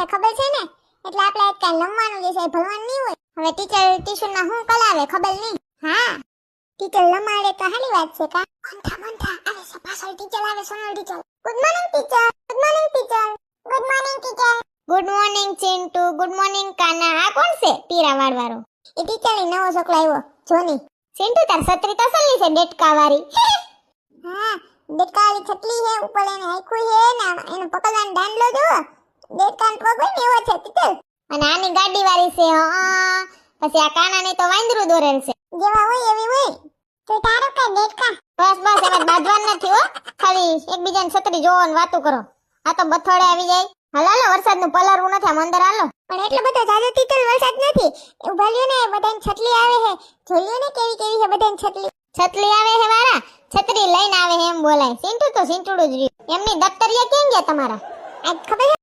બધા ખબર છે ને એટલે આપણે આજ કાલ લમવાનું જે છે એ ભણવાનું નહીં હોય. હવે ટીચર ટ્યુશનમાં શું કલાવે ખબર નહીં. હા ટીચર લમાડે તો હારી વાત છે કા. મંથા આવે છે પાછળ ટીચર આવે Sonal teacher. Good morning teacher. Good morning teacher. Good morning teacher. Good morning Chintu. Good morning Kana. આ કોણ છે પીરા વાળવાળો? એ ટીચર ની નવો છોકરો આવ્યો જોની. ચિંટુ તાર છત્રી તો સલ્લી છે ડેટકા વાળી. હા ડેટકા વાળી છત્રી છે ઉપર એને આખું છે ને એને પકડવાનો દાંડલો જો ડેટકાન પગ હોય ને એવો છે ટીચર. અને આની ગાડી વાળી છે. હા પછી આ કાનાની તો વાંદરું દોરેલ છે જેવા હોય એવી હોય. તો તારો કઈ ડેટકા બસ બસ એમાં બાંધવાનું નથી હો. ખાલી એકબીજાની છત્રી જોવો ને વાતો કરો. આ તો બથોડે આવી જાય. હાલો વરસાદનું પલરવું નથી આમ અંદર હાલો. પણ એટલો બધો જાજો ટીચર વરસાદ નથી. ઉભા લ્યો ને બધાને છત્રી આવે છે. જોઈ ને કેવી કેવી છે બધાને છત્રી. છત્રી આવે છે વાળા છત્રી લઈને આવે છે એમ બોલાય. સિંટુ તો સિંટુડું જ રહ્યું. એમની દફતરિયા કેમ ગયા તમારા આજ ખબર છે?